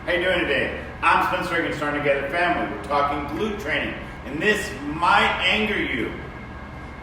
How you doing today? I'm Spencer Reagan, Starting Together Family. We're talking glute training, and this might anger you.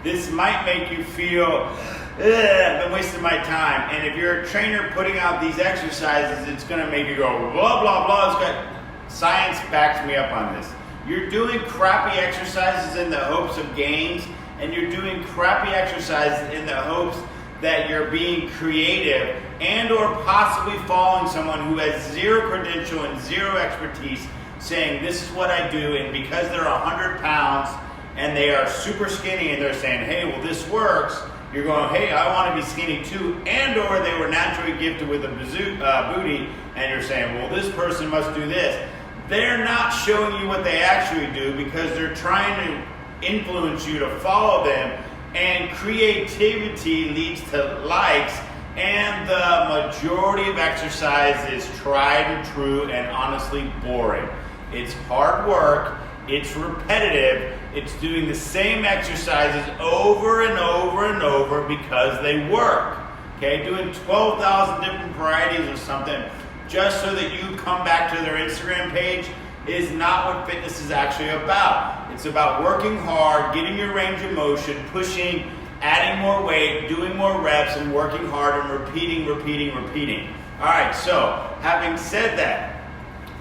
This might make you feel, I've been wasting my time. And if you're a trainer putting out these exercises, it's going to make you go blah, blah, blah. Science backs me up on this. You're doing crappy exercises in the hopes of gains, and you're doing crappy exercises in the hopes that you're being creative and or possibly following someone who has zero credential and zero expertise saying this is what I do, and because they're 100 pounds and they are super skinny and they're saying, hey, well this works, you're going, hey, I want to be skinny too, and or they were naturally gifted with a booty and you're saying, well this person must do this. They're not showing you what they actually do because they're trying to influence you to follow them. And creativity leads to likes, and the majority of exercise is tried and true and honestly boring. It's hard work, it's repetitive, it's doing the same exercises over and over and over because they work. Okay, doing 12,000 different varieties of something just so that you come back to their Instagram page is not what fitness is actually about. It's about working hard, getting your range of motion, pushing, adding more weight, doing more reps, and working hard and repeating. All right, so having said that,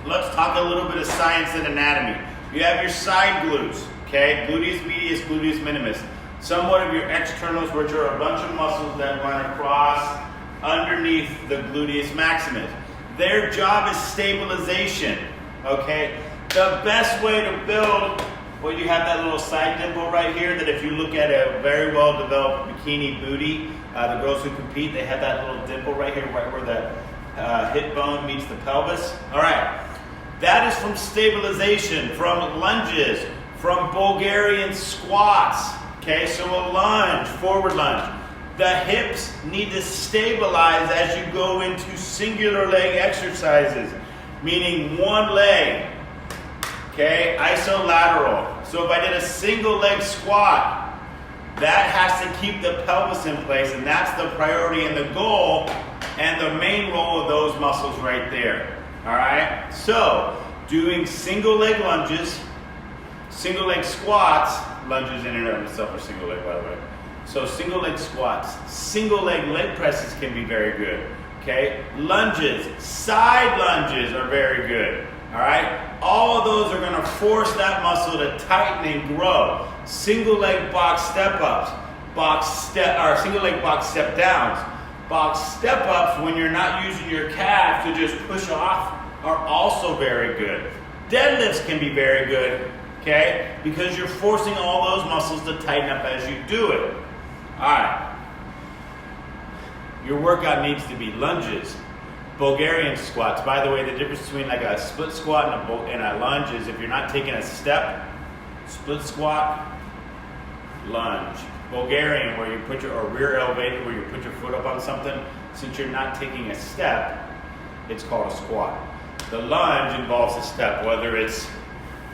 let's talk a little bit of science and anatomy. You have your side glutes, okay? Gluteus medius, gluteus minimus. Somewhat of your externals, which are a bunch of muscles that run across underneath the gluteus maximus. Their job is stabilization. Okay, the best way to build, well, you have that little side dimple right here that if you look at a very well developed bikini booty, the girls who compete, they have that little dimple right here, right where the hip bone meets the pelvis. All right, that is from stabilization, from lunges, from Bulgarian squats. Okay, so a lunge, forward lunge. The hips need to stabilize as you go into singular leg exercises. Meaning one leg, okay, isolateral. So if I did a single leg squat, that has to keep the pelvis in place, and that's the priority and the goal and the main role of those muscles right there. All right, so doing single leg lunges, single leg squats, lunges in and of itself are single leg, by the way. So single leg squats, single leg presses can be very good. Okay, lunges, side lunges are very good. All right, all of those are going to force that muscle to tighten and grow. Single leg box step ups, single leg box step downs. Box step ups when you're not using your calf to just push off are also very good. Deadlifts can be very good, okay, because you're forcing all those muscles to tighten up as you do it. All right. Your workout needs to be lunges, Bulgarian squats. By the way, the difference between like a split squat and a lunge is if you're not taking a step, split squat, lunge. Bulgarian, where you put or rear elevated, where you put your foot up on something, since you're not taking a step, it's called a squat. The lunge involves a step, whether it's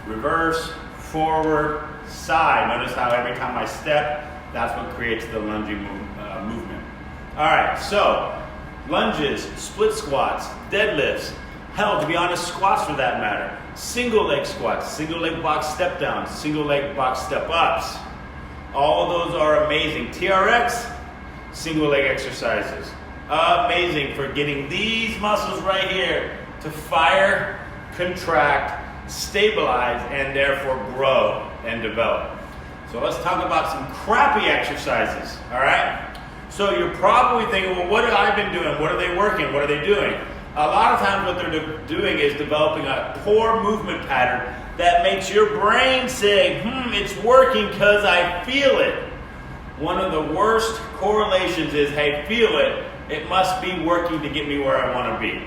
reverse, forward, side. Notice how every time I step, that's what creates the lunging movement. All right, so lunges, split squats, deadlifts, hell, to be honest, squats for that matter. Single leg squats, single leg box step downs, single leg box step ups. All of those are amazing. TRX, single leg exercises. Amazing for getting these muscles right here to fire, contract, stabilize, and therefore grow and develop. So let's talk about some crappy exercises, all right? So you're probably thinking, well, what have I been doing? What are they working? What are they doing? A lot of times what they're doing is developing a poor movement pattern that makes your brain say, it's working because I feel it. One of the worst correlations is, hey, feel it. It must be working to get me where I want to be.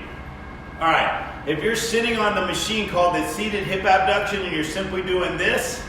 All right, if you're sitting on the machine called the seated hip abduction and you're simply doing this,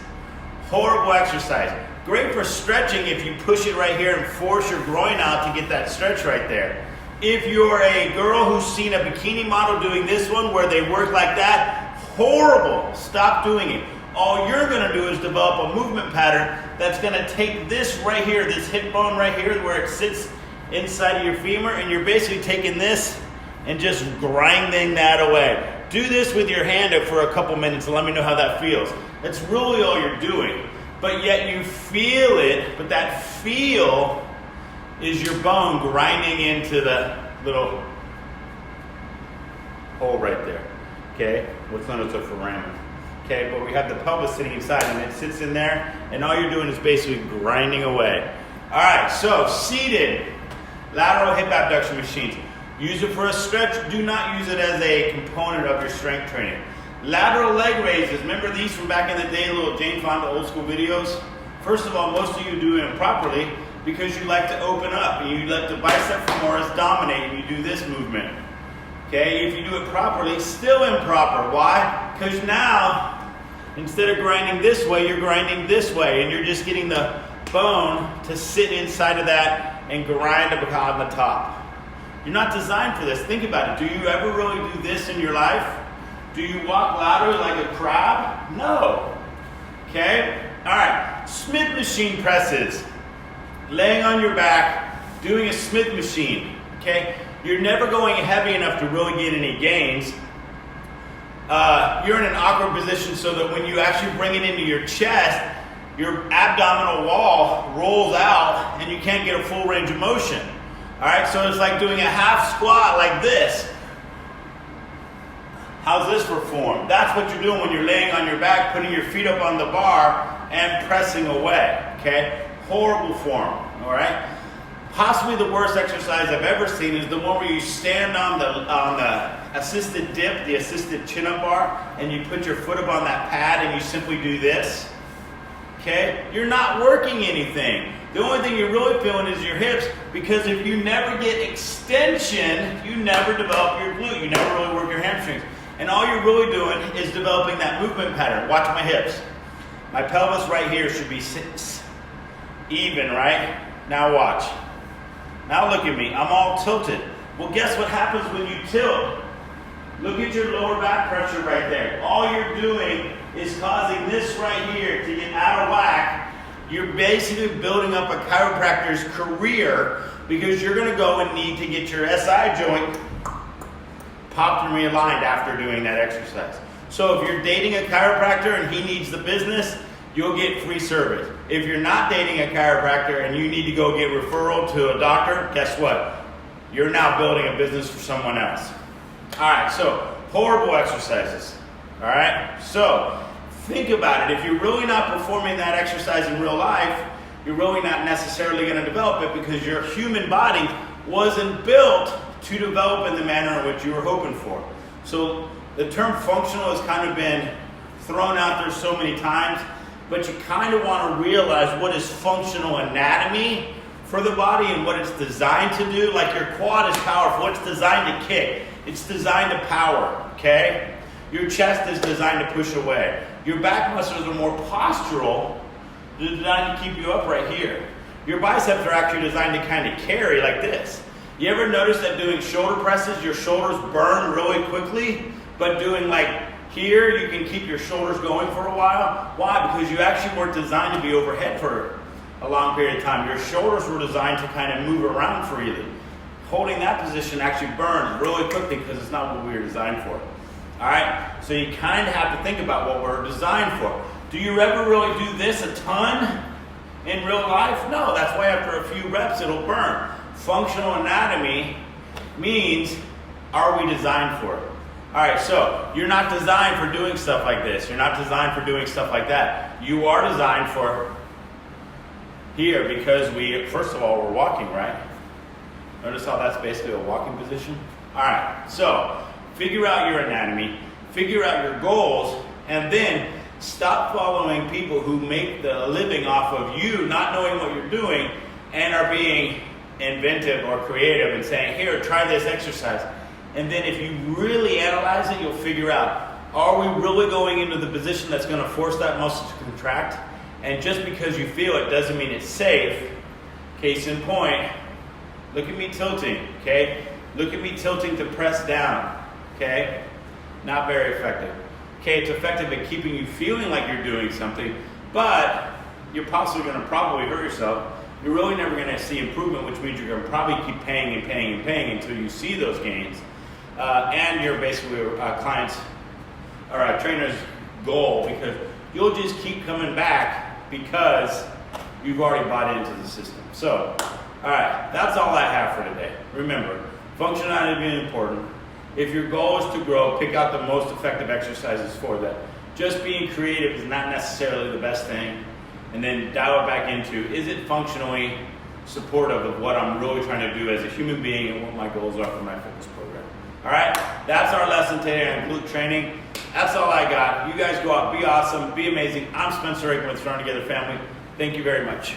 horrible exercise. Great for stretching if you push it right here and force your groin out to get that stretch right there. If you're a girl who's seen a bikini model doing this one where they work like that, horrible. Stop doing it. All you're going to do is develop a movement pattern that's going to take this right here, this hip bone right here where it sits inside of your femur, and you're basically taking this and just grinding that away. Do this with your hand for a couple minutes and let me know how that feels. That's really all you're doing. But yet you feel it, but that feel is your bone grinding into the little hole right there. Okay? What's known as a foramen. Okay, but we have the pelvis sitting inside and it sits in there, and all you're doing is basically grinding away. All right, so seated lateral hip abduction machines. Use it for a stretch. Do not use it as a component of your strength training. Lateral leg raises. Remember these from back in the day, little Jane Fonda old school videos? First of all, most of you do it improperly because you like to open up and you let the bicep femoris dominate and you do this movement. Okay, if you do it properly, still improper. Why? Because now, instead of grinding this way, you're grinding this way, and you're just getting the bone to sit inside of that and grind up on the top. You're not designed for this. Think about it. Do you ever really do this in your life? Do you walk laterally like a crab? No. Okay? All right. Smith machine presses. Laying on your back, doing a Smith machine. Okay? You're never going heavy enough to really get any gains. You're in an awkward position so that when you actually bring it into your chest, your abdominal wall rolls out and you can't get a full range of motion. All right, so it's like doing a half squat like this. How's this perform? That's what you're doing when you're laying on your back, putting your feet up on the bar and pressing away. Okay, horrible form. All right. Possibly the worst exercise I've ever seen is the one where you stand on the assisted dip, the assisted chin-up bar, and you put your foot up on that pad and you simply do this. Okay? You're not working anything. The only thing you're really feeling is your hips, because if you never get extension, you never develop your glute. You never really work your hamstrings. And all you're really doing is developing that movement pattern. Watch my hips. My pelvis right here should be even, right? Now watch. Now look at me, I'm all tilted. Well, guess what happens when you tilt? Look at your lower back pressure right there. All you're doing is causing this right here to get out of whack. You're basically building up a chiropractor's career because you're gonna go and need to get your SI joint popped and realigned after doing that exercise. So if you're dating a chiropractor and he needs the business, you'll get free service. If you're not dating a chiropractor and you need to go get referral to a doctor, guess what? You're now building a business for someone else. All right, so horrible exercises. All right, so think about it. If you're really not performing that exercise in real life, you're really not necessarily going to develop it because your human body wasn't built to develop in the manner in which you were hoping for. So the term functional has kind of been thrown out there so many times, but you kind of want to realize what is functional anatomy for the body and what it's designed to do. Like your quad is powerful. It's designed to kick. It's designed to power, okay? Your chest is designed to push away. Your back muscles are more postural. They're designed to keep you up right here. Your biceps are actually designed to kind of carry like this. You ever notice that doing shoulder presses, your shoulders burn really quickly, but doing like here, you can keep your shoulders going for a while. Why? Because you actually weren't designed to be overhead for a long period of time. Your shoulders were designed to kind of move around freely. Holding that position actually burns really quickly because it's not what we were designed for. All right? So you kind of have to think about what we're designed for. Do you ever really do this a ton in real life? No, that's why after a few reps it'll burn. Functional anatomy means, are we designed for it? All right, so you're not designed for doing stuff like this. You're not designed for doing stuff like that. You are designed for here because first of all, we're walking, right? Notice how that's basically a walking position? All right, so figure out your anatomy, figure out your goals, and then stop following people who make the living off of you not knowing what you're doing and are being inventive or creative and saying, here, try this exercise. And then if you really analyze it, you'll figure out, are we really going into the position that's going to force that muscle to contract? And just because you feel it doesn't mean it's safe. Case in point, look at me tilting, okay? Look at me tilting to press down, okay? Not very effective. Okay, it's effective at keeping you feeling like you're doing something, but you're possibly going to probably hurt yourself. You're really never going to see improvement, which means you're going to probably keep paying and paying and paying until you see those gains. and your basically client's or a trainer's goal, because you'll just keep coming back because you've already bought into the system. So, all right, that's all I have for today. Remember, functionality is important. If your goal is to grow, pick out the most effective exercises for that. Just being creative is not necessarily the best thing. And then dial it back into, is it functionally supportive of what I'm really trying to do as a human being and what my goals are for my fitness program? All right, that's our lesson today on glute training. That's all I got. You guys go out, be awesome, be amazing. I'm Spencer Aikman with Strong Together Family. Thank you very much.